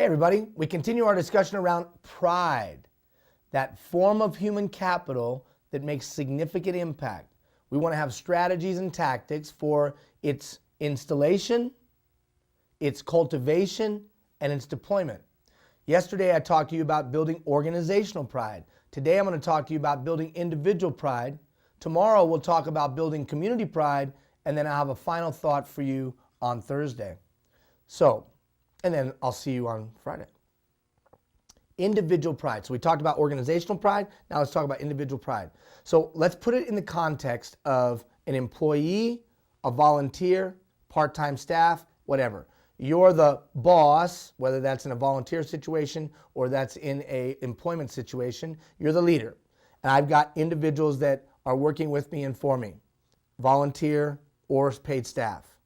everybody, we continue our discussion around pride, that form of human capital that makes significant impact. We want to have strategies and tactics for its installation, its cultivation, and its deployment. Yesterday I talked to you about building organizational pride. Today I'm going to talk to you about building individual pride. Tomorrow we'll talk about building community pride, and then I'll have a final thought for you on Thursday. And then I'll see you on Friday. Individual pride. So we talked about organizational pride. Now let's talk about individual pride. So let's put it in the context of an employee, a volunteer, part-time staff, whatever. You're the boss, whether that's in a volunteer situation or that's in an employment situation. You're the leader. And I've got individuals that are working with me and for me, volunteer or paid staff.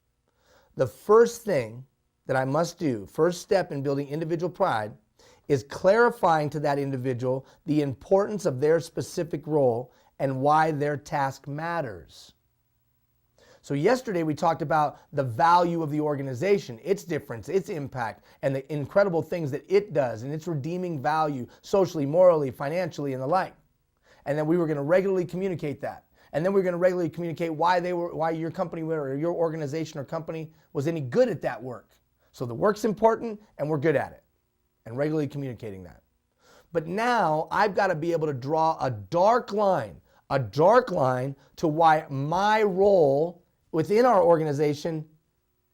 The first thing that I must do, first step in building individual pride, is clarifying to that individual the importance of their specific role and why their task matters. So yesterday we talked about the value of the organization, its difference, its impact, and the incredible things that it does and its redeeming value socially, morally, financially, and the like. And then we were going to regularly communicate that. And then we're going to regularly communicate why your company or your organization or company was any good at that work. So the work's important and we're good at it. And regularly communicating that. But now I've got to be able to draw a dark line to why my role within our organization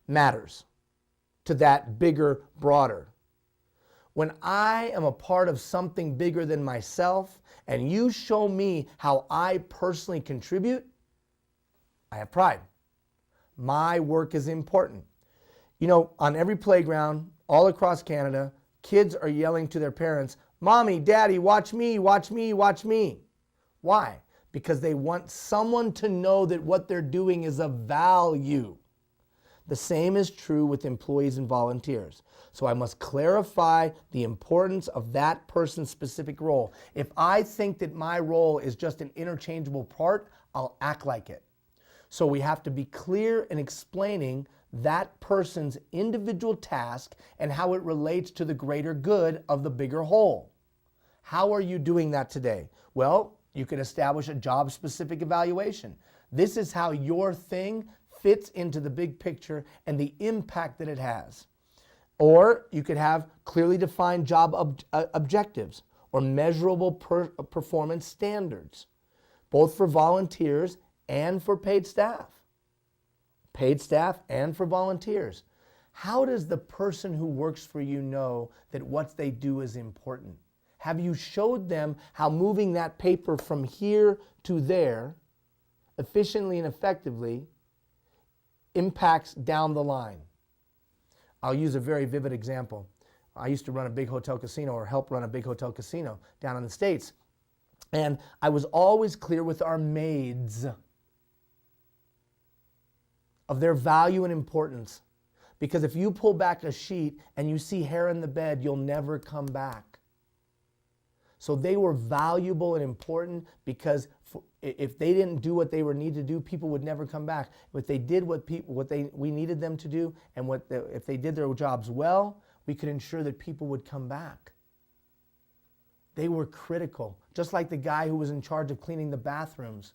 matters to that bigger, broader. When I am a part of something bigger than myself and you show me how I personally contribute, I have pride. My work is important. You know, on every playground all across Canada, kids are yelling to their parents, "Mommy, Daddy, watch me, watch me, watch me." Why? Because they want someone to know that what they're doing is of value. The same is true with employees and volunteers. So I must clarify the importance of that person's specific role. If I think that my role is just an interchangeable part, I'll act like it. So we have to be clear in explaining that person's individual task and how it relates to the greater good of the bigger whole. How are you doing that today? Well, you could establish a job-specific evaluation. This is how your thing fits into the big picture and the impact that it has. Or you could have clearly defined job objectives or measurable performance standards, both for volunteers and for paid staff. Paid staff and for volunteers. How does the person who works for you know that what they do is important? Have you showed them how moving that paper from here to there efficiently and effectively impacts down the line? I'll use a very vivid example. I used to run a big hotel casino or help run a big hotel casino down in the States. And I was always clear with our maids of their value and importance. Because if you pull back a sheet and you see hair in the bed, you'll never come back. So they were valuable and important because if they didn't do what they were needed to do, people would never come back. If they did what we needed them to do, and if they did their jobs well, we could ensure that people would come back. They were critical. Just like the guy who was in charge of cleaning the bathrooms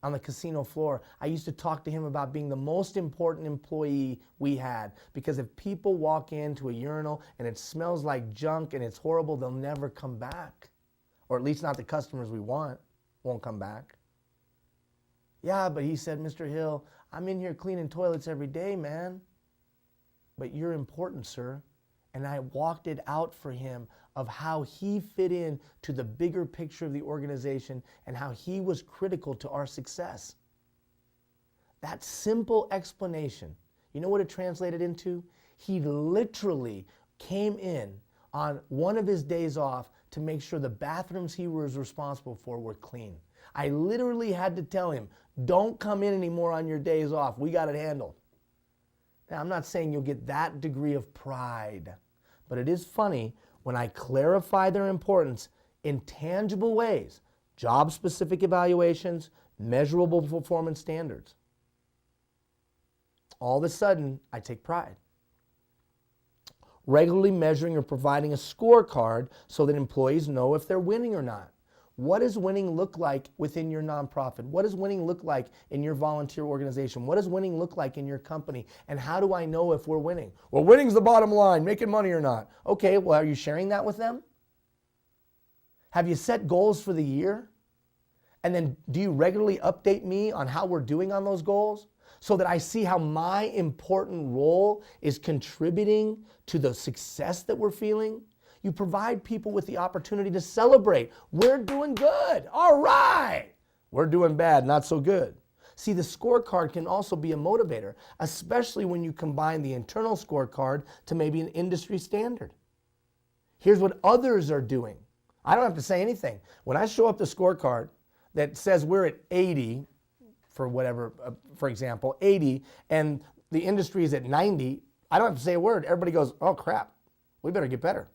on the casino floor. I used to talk to him about being the most important employee we had, because if people walk into a urinal and it smells like junk and it's horrible, they'll never come back. Or at least not the customers we won't come back. Yeah, but he said, "Mr. Hill, I'm in here cleaning toilets every day, man." But you're important, sir. And I walked it out for him of how he fit in to the bigger picture of the organization and how he was critical to our success. That simple explanation, you know what it translated into? He literally came in on one of his days off to make sure the bathrooms he was responsible for were clean. I literally had to tell him, "Don't come in anymore on your days off. We got it handled." Now, I'm not saying you'll get that degree of pride, but it is funny when I clarify their importance in tangible ways, job-specific evaluations, measurable performance standards. All of a sudden, I take pride. regularly measuring or providing a scorecard so that employees know if they're winning or not. What does winning look like within your nonprofit? What does winning look like in your volunteer organization? What does winning look like in your company? And how do I know if we're winning? Well, winning's the bottom line, making money or not. Okay, well, are you sharing that with them? Have you set goals for the year? And then do you regularly update me on how we're doing on those goals so that I see how my important role is contributing to the success that we're feeling? You provide people with the opportunity to celebrate. We're doing good. All right. We're doing bad, not so good. See, the scorecard can also be a motivator, especially when you combine the internal scorecard to maybe an industry standard. Here's what others are doing. I don't have to say anything. When I show up the scorecard that says we're at 80, for whatever, for example, 80, and the industry is at 90, I don't have to say a word. Everybody goes, oh crap, we better get better.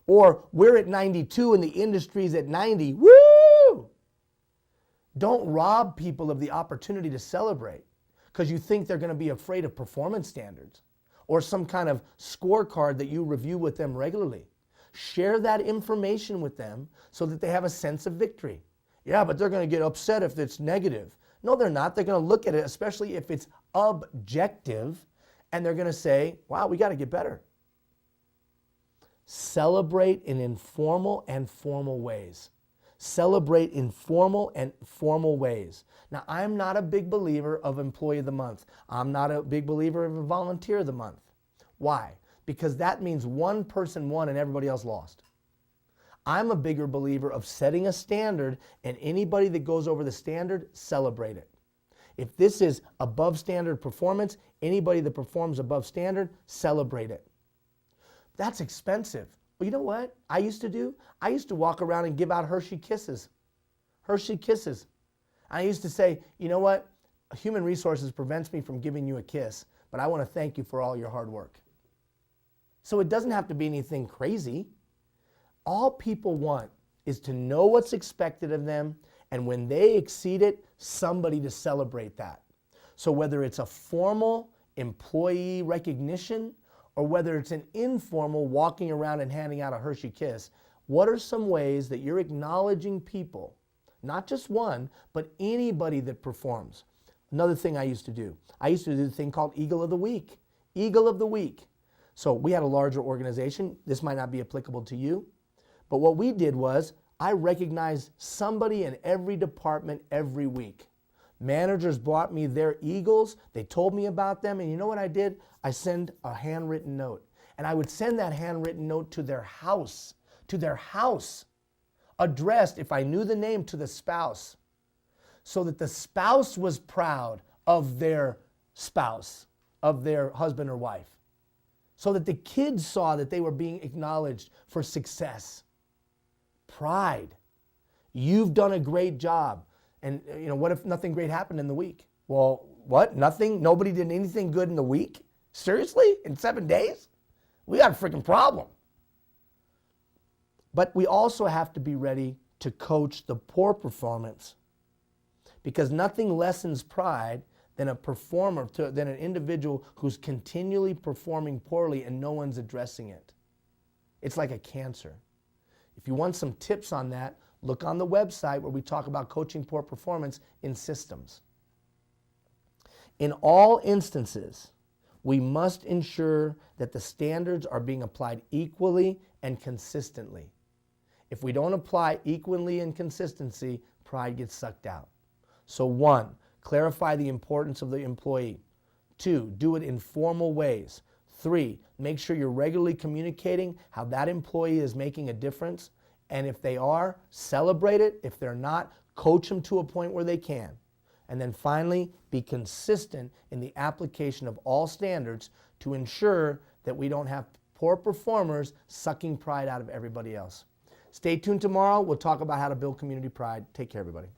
Or we're at 92 and the industry's at 90. Woo! Don't rob people of the opportunity to celebrate because you think they're going to be afraid of performance standards or some kind of scorecard that you review with them regularly. Share that information with them so that they have a sense of victory. Yeah, but they're going to get upset if it's negative. No, they're not. They're going to look at it, especially if it's objective, and they're going to say, wow, we got to get better. Celebrate in informal and formal ways. Celebrate in formal and formal ways. Now, I'm not a big believer of Employee of the Month. I'm not a big believer of a Volunteer of the Month. Why? Because that means one person won and everybody else lost. I'm a bigger believer of setting a standard, and anybody that goes over the standard, celebrate it. If this is above standard performance, anybody that performs above standard, celebrate it. That's expensive. Well, you know what I used to do? I used to walk around and give out Hershey Kisses. Hershey Kisses. I used to say, you know what? Human Resources prevents me from giving you a kiss, but I want to thank you for all your hard work. So it doesn't have to be anything crazy. All people want is to know what's expected of them, and when they exceed it, somebody to celebrate that. So whether it's a formal employee recognition or whether it's an informal walking around and handing out a Hershey Kiss, what are some ways that you're acknowledging people, not just one, but anybody that performs? Another thing I used to do the thing called Eagle of the Week. Eagle of the Week. So we had a larger organization. This might not be applicable to you. But what we did was I recognized somebody in every department every week. Managers brought me their Eagles. They told me about them. And you know what I did? I sent a handwritten note. And I would send that handwritten note to their house, addressed, if I knew the name, to the spouse, so that the spouse was proud of their spouse, of their husband or wife, so that the kids saw that they were being acknowledged for success. Pride. You've done a great job. And what if nothing great happened in the week? Well, what? Nothing? Nobody did anything good in the week? Seriously? In 7 days? We got a freaking problem. But we also have to be ready to coach the poor performance, because nothing lessens pride than than an individual who's continually performing poorly and no one's addressing it. It's like a cancer. If you want some tips on that, look on the website where we talk about coaching poor performance in systems. In all instances, we must ensure that the standards are being applied equally and consistently. If we don't apply equally and consistency, pride gets sucked out. So 1, clarify the importance of the employee. 2, do it in formal ways. 3, make sure you're regularly communicating how that employee is making a difference. And if they are, celebrate it. If they're not, coach them to a point where they can. And then finally, be consistent in the application of all standards to ensure that we don't have poor performers sucking pride out of everybody else. Stay tuned tomorrow. We'll talk about how to build community pride. Take care, everybody.